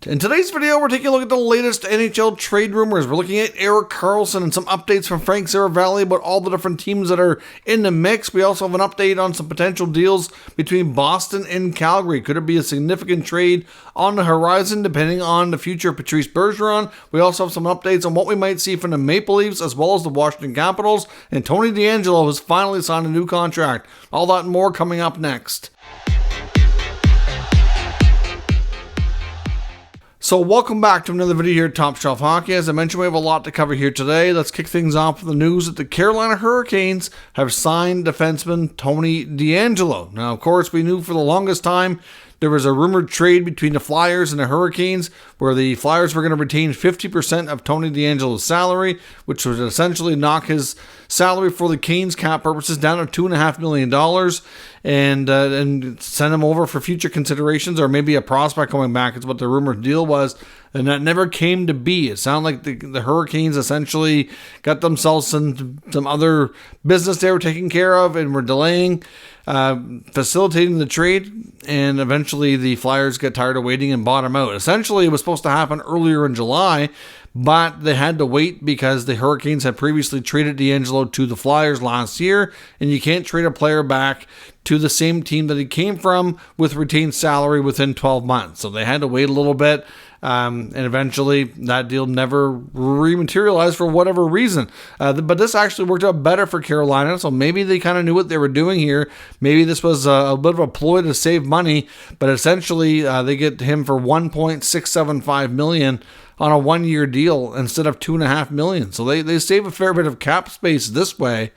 In today's video, we're taking a look at the latest NHL trade rumors. We're looking at Erik Karlsson and some updates from Frank Seravalli about all the different teams that are in the mix. We also have an update on some potential deals between Boston and Calgary. Could it be a significant trade on the horizon depending on the future of Patrice Bergeron? We also have some updates on what we might see from the Maple Leafs as well as the Washington Capitals. And Tony DeAngelo has finally signed a new contract. All that and more coming up next. So welcome back to another video here at Top Shelf Hockey. As I mentioned, we have a lot to cover here today. Let's kick things off with the news that the Carolina Hurricanes have signed defenseman Tony DeAngelo. Now, of course, we knew for the longest time there was a rumored trade between the Flyers and the Hurricanes where the Flyers were going to retain 50% of Tony DeAngelo's salary, which would essentially knock his salary for the Canes cap purposes down to $2.5 million and send him over for future considerations or maybe a prospect coming back is what the rumored deal was. And that never came to be. It sounded like the Hurricanes essentially got themselves some other business they were taking care of and were delaying, facilitating the trade. And eventually the Flyers got tired of waiting and bought him out. Essentially, it was supposed to happen earlier in July, but they had to wait because the Hurricanes had previously traded DeAngelo to the Flyers last year. And you can't trade a player back to the same team that he came from with retained salary within 12 months. So they had to wait a little bit. And eventually that deal never rematerialized for whatever reason. But this actually worked out better for Carolina. So maybe they kind of knew what they were doing here. Maybe this was a bit of a ploy to save money. But essentially they get him for $1.675 million on a 1-year deal instead of $2.5 million. So they save a fair bit of cap space this way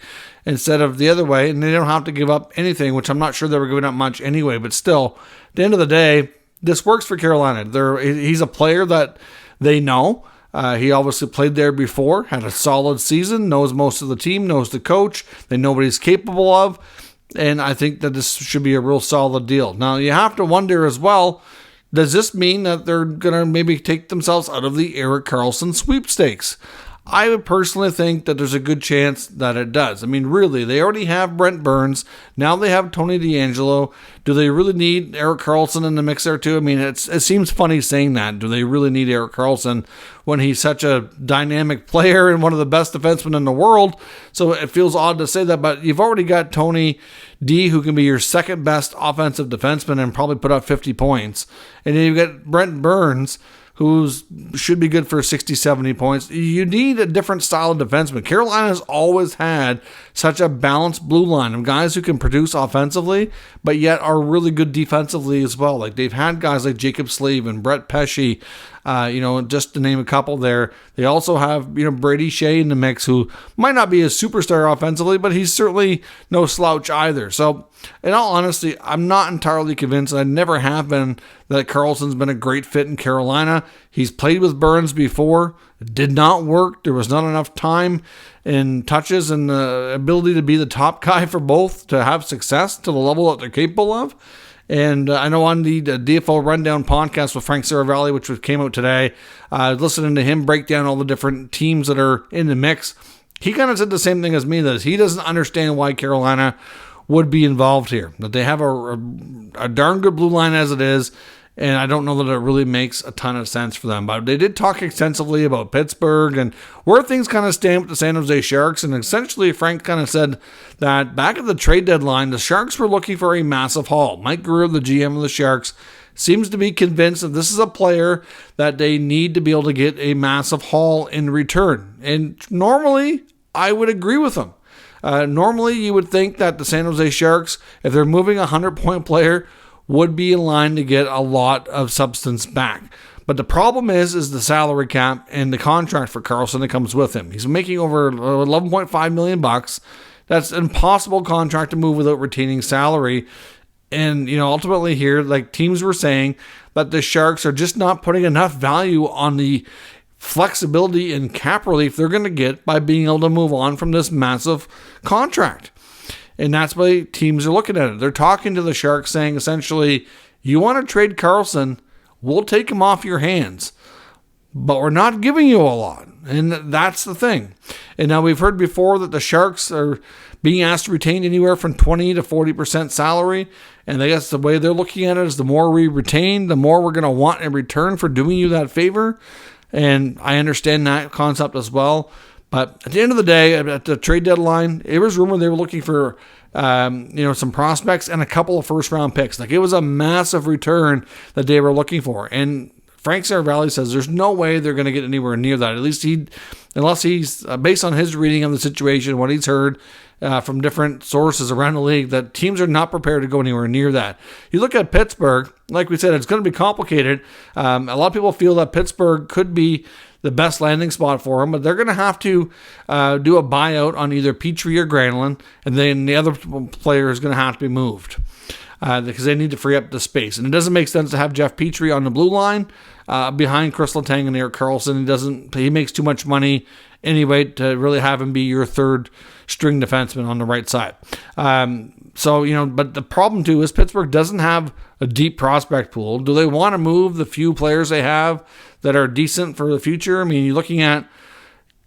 instead of the other way. And they don't have to give up anything, which I'm not sure they were giving up much anyway. But still, at the end of the day, this works for Carolina. He's a player that they know. He obviously played there before, had a solid season, knows most of the team, knows the coach. They know what he's capable of. And I think that this should be a real solid deal. Now, you have to wonder as well, does this mean that they're going to maybe take themselves out of the Erik Karlsson sweepstakes? I would personally think that there's a good chance that it does. I mean, really, they already have Brent Burns. Now they have Tony DeAngelo. Do they really need Erik Karlsson in the mix there too? I mean, it seems funny saying that. Do they really need Erik Karlsson when he's such a dynamic player and one of the best defensemen in the world? So it feels odd to say that, but you've already got Tony D, who can be your second best offensive defenseman and probably put up 50 points. And then you've got Brent Burns, who should be good for 60, 70 points. You need a different style of defenseman. Carolina's always had such a balanced blue line of guys who can produce offensively, but yet are really good defensively as well. Like they've had guys like Jacob Slave and Brett Pesce, just to name a couple there. They also have, Brady Shea in the mix, who might not be a superstar offensively, but he's certainly no slouch either. So, in all honesty, I'm not entirely convinced, and I never have been, that Karlsson's been a great fit in Carolina. He's played with Burns before. It did not work. There was not enough time and touches and the ability to be the top guy for both to have success to the level that they're capable of. And I know on the DFL Rundown podcast with Frank Seravalli, which came out today, listening to him break down all the different teams that are in the mix, he kind of said the same thing as me, that he doesn't understand why Carolina would be involved here. That they have a darn good blue line as it is, and I don't know that it really makes a ton of sense for them. But they did talk extensively about Pittsburgh and where things kind of stand with the San Jose Sharks. And essentially, Frank kind of said that back at the trade deadline, the Sharks were looking for a massive haul. Mike Grier, the GM of the Sharks, seems to be convinced that this is a player that they need to be able to get a massive haul in return. And normally, I would agree with him. Normally, you would think that the San Jose Sharks, if they're moving a 100-point player, would be in line to get a lot of substance back. But the problem is the salary cap and the contract for Karlsson that comes with him. He's making over $11.5 million. That's an impossible contract to move without retaining salary. And, ultimately here, like teams were saying that the Sharks are just not putting enough value on the flexibility and cap relief they're going to get by being able to move on from this massive contract. And that's why teams are looking at it. They're talking to the Sharks saying, essentially, you want to trade Karlsson, we'll take him off your hands. but we're not giving you a lot. And that's the thing. And now we've heard before that the Sharks are being asked to retain anywhere from 20 to 40% salary. And I guess the way they're looking at it is the more we retain, the more we're going to want in return for doing you that favor. And I understand that concept as well. But at the end of the day, at the trade deadline, it was rumored they were looking for some prospects and a couple of first-round picks. Like, it was a massive return that they were looking for. And Frank Saravalli says there's no way they're going to get anywhere near that. At least unless he's, based on his reading of the situation, what he's heard from different sources around the league, that teams are not prepared to go anywhere near that. You look at Pittsburgh, like we said, it's going to be complicated. A lot of people feel that Pittsburgh could be the best landing spot for them, but they're going to have to do a buyout on either Petrie or Granlund, and then the other player is going to have to be moved because they need to free up the space. And it doesn't make sense to have Jeff Petrie on the blue line behind Chris Letang and Erik Karlsson. He makes too much money anyway to really have him be your third string defenseman on the right side. But the problem too is Pittsburgh doesn't have a deep prospect pool. Do they want to move the few players they have that are decent for the future? I mean, you're looking at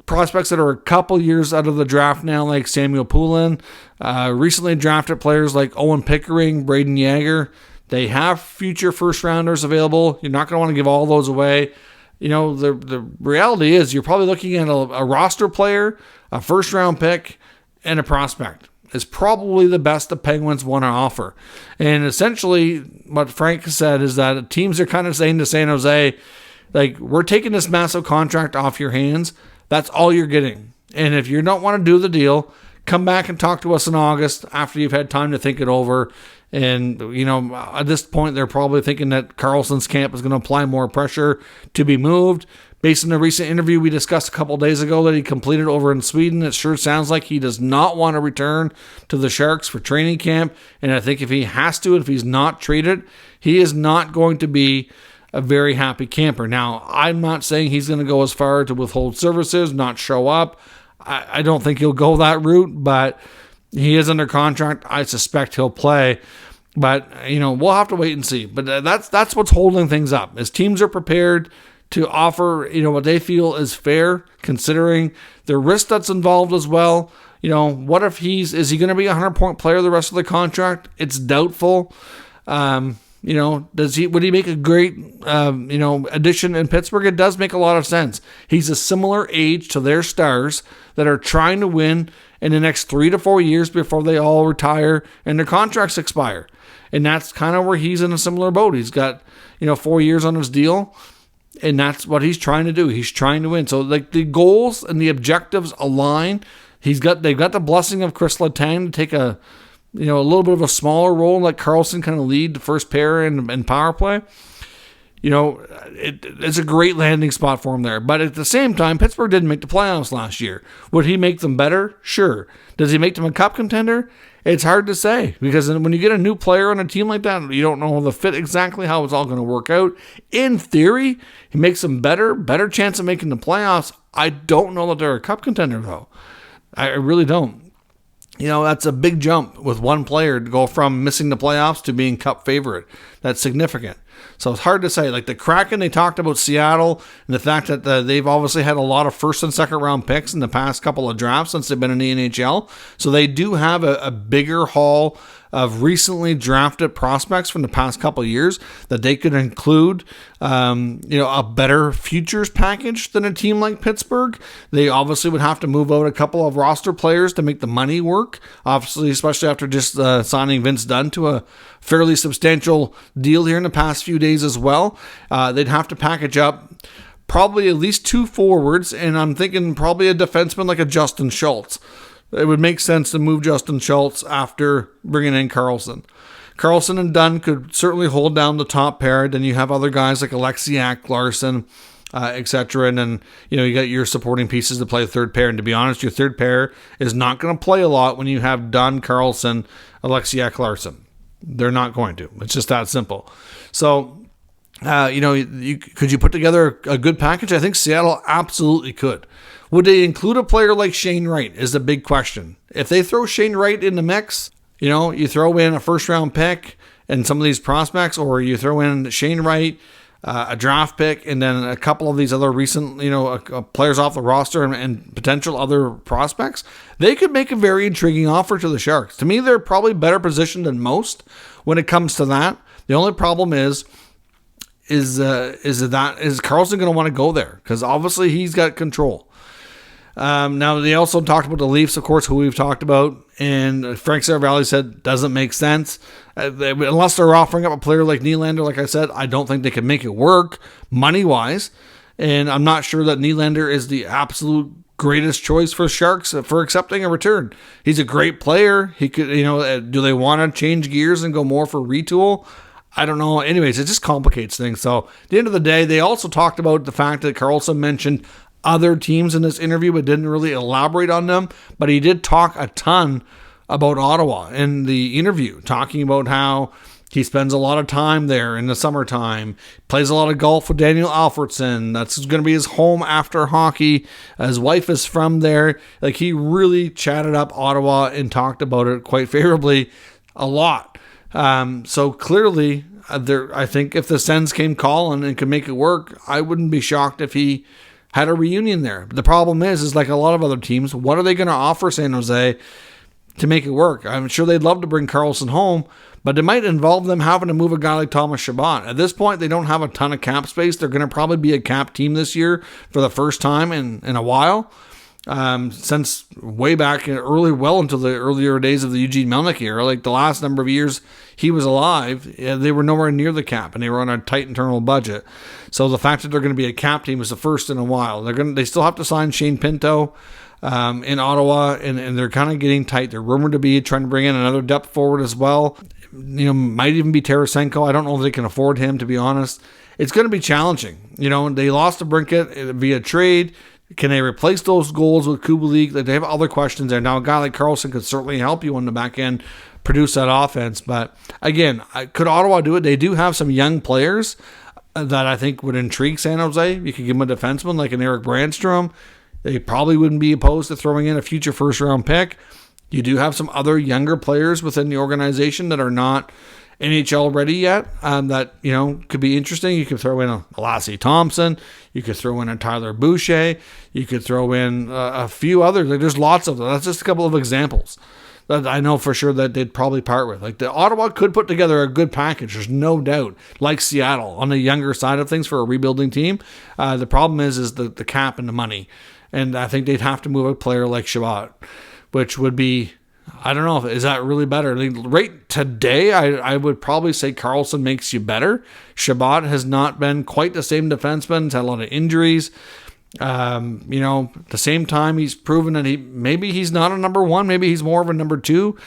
prospects that are a couple years out of the draft now, like Samuel Poulin, recently drafted players like Owen Pickering, Braden Yager. They have future first-rounders available. You're not going to want to give all those away. You know, the reality is you're probably looking at a roster player, a first-round pick, and a prospect. Is probably the best the Penguins want to offer. And essentially what Frank said is that teams are kind of saying to San Jose, like, we're taking this massive contract off your hands. That's all you're getting. And if you don't want to do the deal, come back and talk to us in August after you've had time to think it over. And, at this point, they're probably thinking that Karlsson's camp is going to apply more pressure to be moved. Based on the recent interview we discussed a couple of days ago that he completed over in Sweden, it sure sounds like he does not want to return to the Sharks for training camp. And I think if he has to, if he's not traded, he is not going to be a very happy camper. Now, I'm not saying he's going to go as far to withhold services, not show up. I don't think he'll go that route, but he is under contract. I suspect he'll play. But, we'll have to wait and see. But that's what's holding things up, is teams are prepared to offer, what they feel is fair, considering the risk that's involved as well. What if is he going to be a 100-point player the rest of the contract? It's doubtful. Would he make a great, addition in Pittsburgh? It does make a lot of sense. He's a similar age to their stars that are trying to win in the next 3 to 4 years before they all retire and their contracts expire. And that's kind of where he's in a similar boat. He's got, 4 years on his deal. And that's what he's trying to do. He's trying to win. So, like, the goals and the objectives align. They've got the blessing of Chris Letang to take a little bit of a smaller role, like Karlsson kind of lead the first pair and power play. It's a great landing spot for him there. But at the same time, Pittsburgh didn't make the playoffs last year. Would he make them better? Sure. Does he make them a cup contender? It's hard to say, because when you get a new player on a team like that, you don't know the fit exactly how it's all going to work out. In theory, he makes them better chance of making the playoffs. I don't know that they're a cup contender, though. I really don't. That's a big jump with one player to go from missing the playoffs to being cup favorite. That's significant. So it's hard to say. Like the Kraken, they talked about Seattle and the fact that they've obviously had a lot of first and second round picks in the past couple of drafts since they've been in the NHL. So they do have a bigger haul of recently drafted prospects from the past couple of years that they could include, a better futures package than a team like Pittsburgh. They obviously would have to move out a couple of roster players to make the money work, obviously, especially after just signing Vince Dunn to a fairly substantial deal here in the past few days as well. They'd have to package up probably at least 2 forwards, and I'm thinking probably a defenseman like a Justin Schultz. It would make sense to move Justin Schultz after bringing in Karlsson. Karlsson and Dunn could certainly hold down the top pair. Then you have other guys like Alexiak, Larson, etc. And then, you got your supporting pieces to play the third pair. And to be honest, your third pair is not going to play a lot when you have Dunn, Karlsson, Alexiak, Larson. They're not going to. It's just that simple. So, could you put together a good package? I think Seattle absolutely could. Would they include a player like Shane Wright is the big question. If they throw Shane Wright in the mix, you throw in a first-round pick and some of these prospects, or you throw in Shane Wright, a draft pick, and then a couple of these other recent, players off the roster and potential other prospects, they could make a very intriguing offer to the Sharks. To me, they're probably better positioned than most when it comes to that. The only problem is Karlsson going to want to go there? Because obviously he's got control. Now, they also talked about the Leafs, of course, who we've talked about, and Frank Seravalli said doesn't make sense. Unless they're offering up a player like Nylander, like I said, I don't think they can make it work money-wise, and I'm not sure that Nylander is the absolute greatest choice for Sharks for accepting a return. He's a great player. He could, do they want to change gears and go more for retool? I don't know. Anyways, it just complicates things. So at the end of the day, they also talked about the fact that Karlsson mentioned other teams in this interview, but didn't really elaborate on them. But he did talk a ton about Ottawa in the interview, talking about how he spends a lot of time there in the summertime, plays a lot of golf with Daniel Alfredsson. That's going to be his home after hockey. His wife is from there. Like, he really chatted up Ottawa and talked about it quite favorably a lot. So clearly, I think if the Sens came calling and could make it work, I wouldn't be shocked if he had a reunion there. But the problem is like a lot of other teams, what are they going to offer San Jose to make it work? I'm sure they'd love to bring Karlsson home, but it might involve them having to move a guy like Thomas Chabot. At this point, they don't have a ton of cap space. They're going to probably be a cap team this year for the first time in a while. Since way back well into the earlier days of the Eugene Melnyk era, like the last number of years he was alive, they were nowhere near the cap, and they were on a tight internal budget. So the fact that they're going to be a cap team is the first in a while. They still have to sign Shane Pinto in Ottawa, and they're kind of getting tight. They're rumored to be trying to bring in another depth forward as well. Might even be Tarasenko. I don't know if they can afford him, to be honest. It's going to be challenging. They lost to Brinkett via trade. Can they replace those goals with Kubalik? They have other questions there. Now, a guy like Karlsson could certainly help you on the back end produce that offense. But again, could Ottawa do it? They do have some young players that I think would intrigue San Jose. You could give them a defenseman like an Eric Brandstrom. They probably wouldn't be opposed to throwing in a future first-round pick. You do have some other younger players within the organization that are not NHL ready yet, that could be interesting. You could throw in a Lassie Thompson, you could throw in a Tyler Boucher, you could throw in a few others. There's lots of them. That's just a couple of examples that I know for sure that they'd probably part with. Like, the Ottawa could put together a good package, there's no doubt, like Seattle on the younger side of things for a rebuilding team. The problem is the cap and the money, and I think they'd have to move a player like Chabot, which would be, I don't know, is that really better? I mean, right today, I would probably say Karlsson makes you better. Chabot has not been quite the same defenseman. He's had a lot of injuries. At the same time, he's proven that maybe he's not a number one. Maybe he's more of a number two.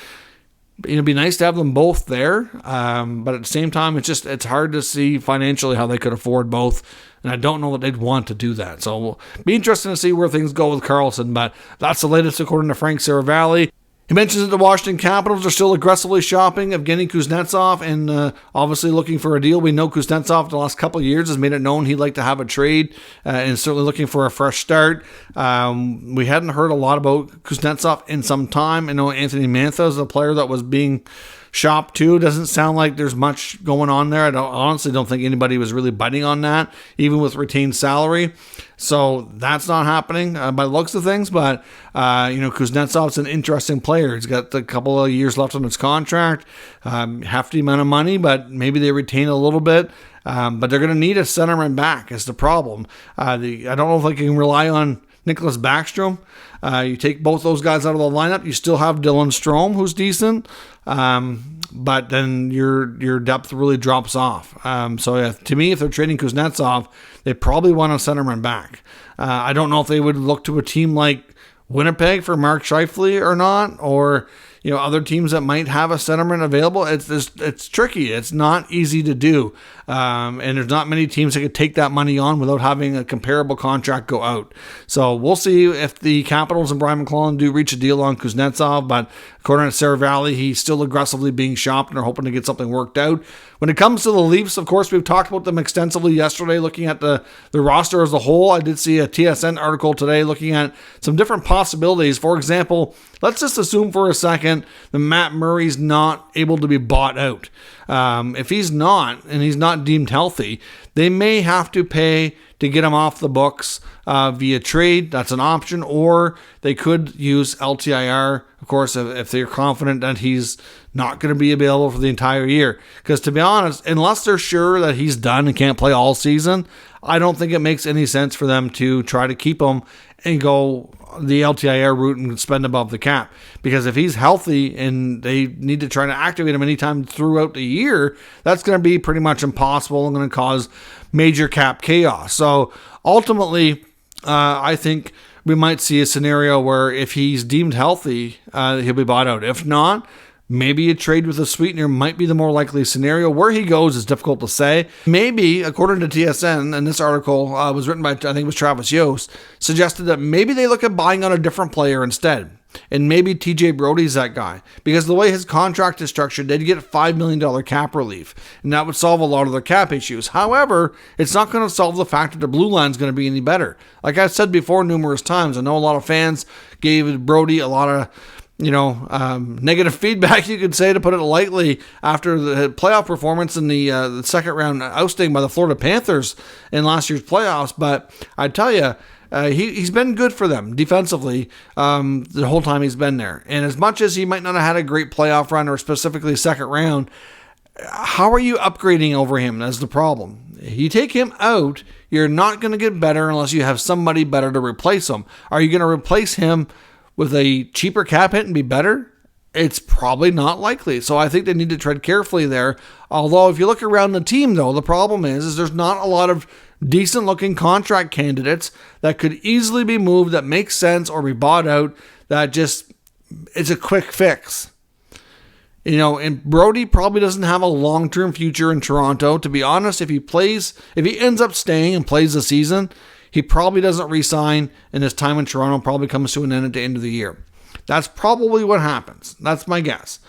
It'd be nice to have them both there. But at the same time, it's hard to see financially how they could afford both. And I don't know that they'd want to do that. So it'll be interesting to see where things go with Karlsson. But that's the latest according to Frank Seravalli. He mentions that the Washington Capitals are still aggressively shopping Evgeny Kuznetsov and obviously looking for a deal. We know Kuznetsov the last couple of years has made it known he'd like to have a trade and certainly looking for a fresh start. We hadn't heard a lot about Kuznetsov in some time. I know Anthony Mantha is a player that was being shopped too. Doesn't sound like there's much going on there. I honestly don't think anybody was really biting on that, even with retained salary. So that's not happening by the looks of things. But, Kuznetsov's an interesting player. He's got a couple of years left on his contract, hefty amount of money, but maybe they retain a little bit. But they're going to need a centerman back is the problem. I don't know if they can rely on Nicholas Backstrom. You take both those guys out of the lineup, you still have Dylan Strome, who's decent, but then your depth really drops off. To me, if they're trading Kuznetsov, they probably want a centerman back. I don't know if they would look to a team like Winnipeg for Mark Scheifele or not, or other teams that might have a centerman available. It's tricky. It's not easy to do. And there's not many teams that could take that money on without having a comparable contract go out. So we'll see if the Capitals and Brian McClellan do reach a deal on Kuznetsov, but according to Seravalli, he's still aggressively being shopped and are hoping to get something worked out. When it comes to the Leafs, of course, we've talked about them extensively yesterday, looking at the roster as a whole. I did see a TSN article today looking at some different possibilities. For example, let's just assume for a second that Matt Murray's not able to be bought out. If he's not, and he's not deemed healthy, they may have to pay to get him off the books via trade. That's an option. Or they could use LTIR, of course, if they're confident that he's not going to be available for the entire year. Because to be honest, unless they're sure that he's done and can't play all season, I don't think it makes any sense for them to try to keep him and go the LTIR route and spend above the cap. Because if he's healthy and they need to try to activate him anytime throughout the year, that's going to be pretty much impossible and going to cause major cap chaos. So ultimately, I think we might see a scenario where if he's deemed healthy, he'll be bought out. If not, maybe a trade with a sweetener might be the more likely scenario. Where he goes is difficult to say. Maybe, according to TSN, and this article was written by, I think it was Travis Yost, suggested that maybe they look at buying on a different player instead. And maybe TJ Brodie's that guy. Because the way his contract is structured, they'd get $5 million cap relief. And that would solve a lot of their cap issues. However, it's not going to solve the fact that the blue line's going to be any better. Like I've said before numerous times, I know a lot of fans gave Brodie a lot of negative feedback, you could say, to put it lightly, after the playoff performance in the second round ousting by the Florida Panthers in last year's playoffs. But I tell you, he's been good for them defensively the whole time he's been there. And as much as he might not have had a great playoff run or specifically second round, how are you upgrading over him? That's the problem. You take him out, you're not going to get better unless you have somebody better to replace him. Are you going to replace him with a cheaper cap hit and be better? It's probably not likely. So I think they need to tread carefully there. Although if you look around the team, though, the problem is there's not a lot of decent looking contract candidates that could easily be moved, that make sense, or be bought out, that just, it's a quick fix. And Brodie probably doesn't have a long-term future in Toronto. To be honest, if he ends up staying and plays the season, he probably doesn't re-sign, and his time in Toronto probably comes to an end at the end of the year. That's probably what happens. That's my guess.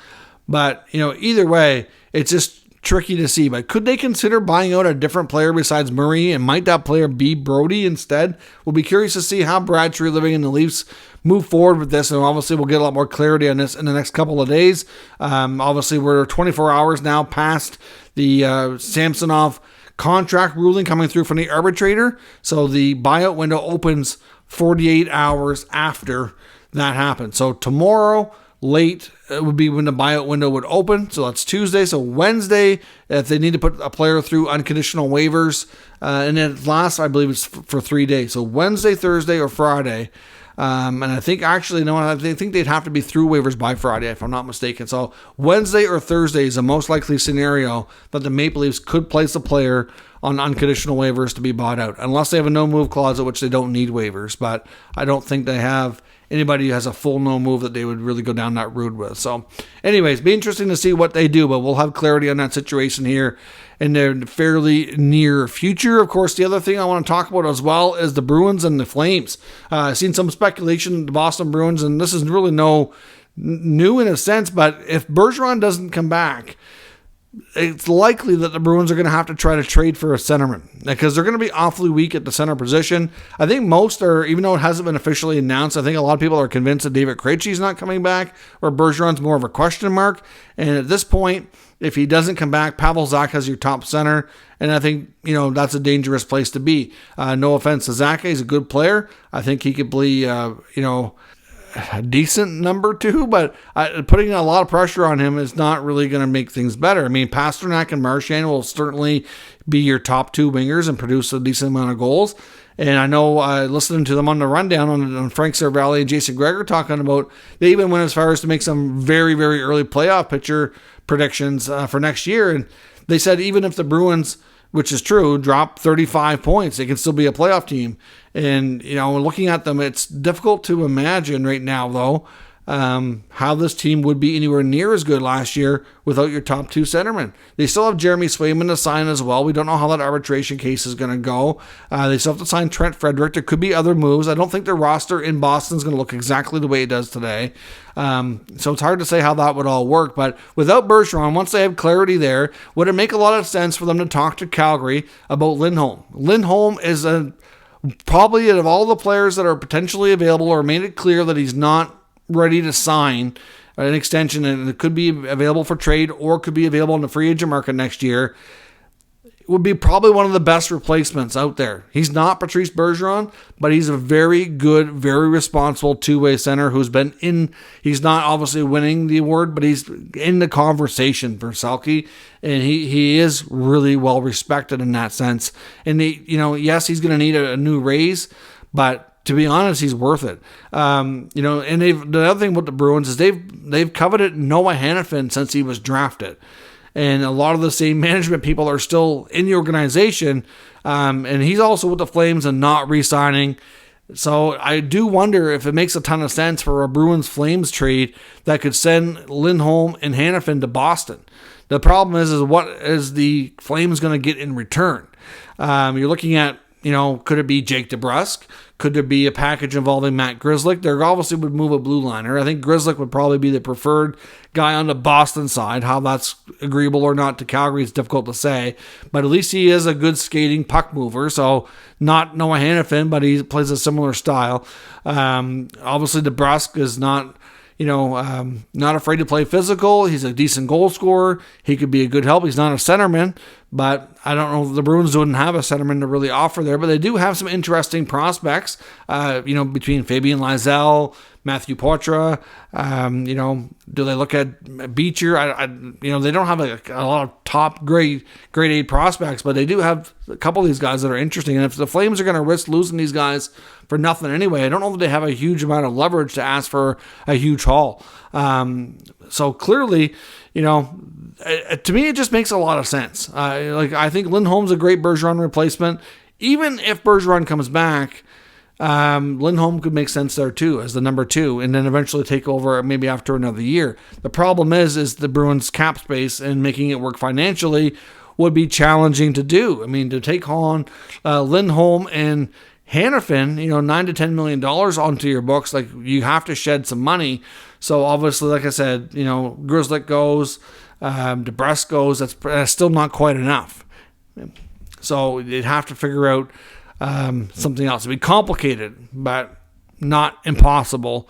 But, either way, it's just tricky to see. But could they consider buying out a different player besides Murray, and might that player be Brodie instead? We'll be curious to see how Brad Treliving and the Leafs move forward with this, and obviously we'll get a lot more clarity on this in the next couple of days. Obviously, we're 24 hours now past the Samsonov contract ruling coming through from the arbitrator. So the buyout window opens 48 hours after that happens. So tomorrow, late, would be when the buyout window would open. So that's Tuesday. So Wednesday, if they need to put a player through unconditional waivers, and then it lasts, I believe it's for 3 days. So Wednesday, Thursday, or Friday. And I think actually, I think they'd have to be through waivers by Friday, if I'm not mistaken. So Wednesday or Thursday is the most likely scenario that the Maple Leafs could place a player on unconditional waivers to be bought out, unless they have a no-move clause at which they don't need waivers. But I don't think they have anybody who has a full no-move that they would really go down that route with. So anyways, be interesting to see what they do, but we'll have clarity on that situation here in the fairly near future. Of course, the other thing I want to talk about as well is the Bruins and the Flames. I've seen some speculation, the Boston Bruins, and this is really no new in a sense, but if Bergeron doesn't come back, it's likely that the Bruins are going to have to try to trade for a centerman, because they're going to be awfully weak at the center position. I think most are, even though it hasn't been officially announced, I think a lot of people are convinced that David Krejci's not coming back, or Bergeron's more of a question mark. And at this point, if he doesn't come back, Pavel Zacha is your top center, and I think, that's a dangerous place to be. No offense to Zacha, he's a good player. I think he could be, a decent number two, but putting a lot of pressure on him is not really going to make things better. I mean, Pasternak and Marchand will certainly be your top two wingers and produce a decent amount of goals. And I know listening to them on the rundown on Frank Cervalli and Jason Gregor talking about, they even went as far as to make some very, very early playoff picture predictions for next year. And they said even if the Bruins, which is true, drop 35 points, they can still be a playoff team. And, looking at them, it's difficult to imagine right now, though, how this team would be anywhere near as good last year without your top two centermen. They still have Jeremy Swayman to sign as well. We don't know how that arbitration case is going to go. They still have to sign Trent Frederick. There could be other moves. I don't think their roster in Boston is going to look exactly the way it does today. So it's hard to say how that would all work. But without Bergeron, once they have clarity there, would it make a lot of sense for them to talk to Calgary about Lindholm? Lindholm is probably, of all the players that are potentially available, or made it clear that he's not ready to sign an extension, and it could be available for trade or could be available in the free agent market next year, would be probably one of the best replacements out there. He's not Patrice Bergeron, but he's a very good, very responsible two-way center who's been in. He's not obviously winning the award, but he's in the conversation for Selke, and he is really well respected in that sense. And yes, he's going to need a new raise, but to be honest, he's worth it. And the other thing about the Bruins is they've coveted Noah Hanifin since he was drafted. And a lot of the same management people are still in the organization. And he's also with the Flames and not re-signing. So I do wonder if it makes a ton of sense for a Bruins-Flames trade that could send Lindholm and Hanifin to Boston. The problem is what is the Flames going to get in return? You're looking at, could it be Jake DeBrusk? Could there be a package involving Matt Grzelcyk? There obviously would move a blue liner. I think Grzelcyk would probably be the preferred guy on the Boston side. How that's agreeable or not to Calgary is difficult to say. But at least he is a good skating puck mover. So not Noah Hanifin, but he plays a similar style. Obviously, DeBrusk is not afraid to play physical. He's a decent goal scorer. He could be a good help. He's not a centerman, but I don't know if the Bruins wouldn't have a centerman to really offer there, but they do have some interesting prospects, between Fabian Lysell, Matthew Poitras. Do they look at Beecher? They don't have a lot of top grade A prospects, but they do have a couple of these guys that are interesting. And if the Flames are going to risk losing these guys for nothing anyway, I don't know that they have a huge amount of leverage to ask for a huge haul. So clearly, to me, it just makes a lot of sense. I think Lindholm's a great Bergeron replacement. Even if Bergeron comes back, Lindholm could make sense there too as the number 2, and then eventually take over maybe after another year. The problem is the Bruins cap space, and making it work financially would be challenging to do. I mean, to take on Lindholm and Hanifin, $9 to $10 million onto your books, like you have to shed some money. So obviously, like I said, Grzelcyk goes, DeBrusk goes. That's still not quite enough. So you'd have to figure out something else. It'd be complicated, but not impossible.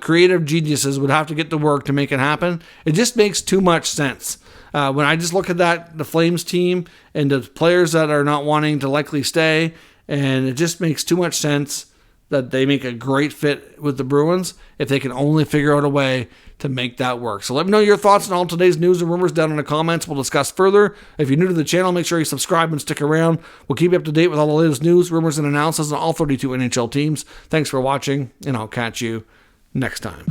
Creative geniuses would have to get to work to make it happen. It just makes too much sense. When I just look at the Flames team and the players that are not wanting to likely stay, and it just makes too much sense that they make a great fit with the Bruins if they can only figure out a way to make that work. So let me know your thoughts on all today's news and rumors down in the comments. We'll discuss further. If you're new to the channel, make sure you subscribe and stick around. We'll keep you up to date with all the latest news, rumors, and analysis on all 32 NHL teams. Thanks for watching, and I'll catch you next time.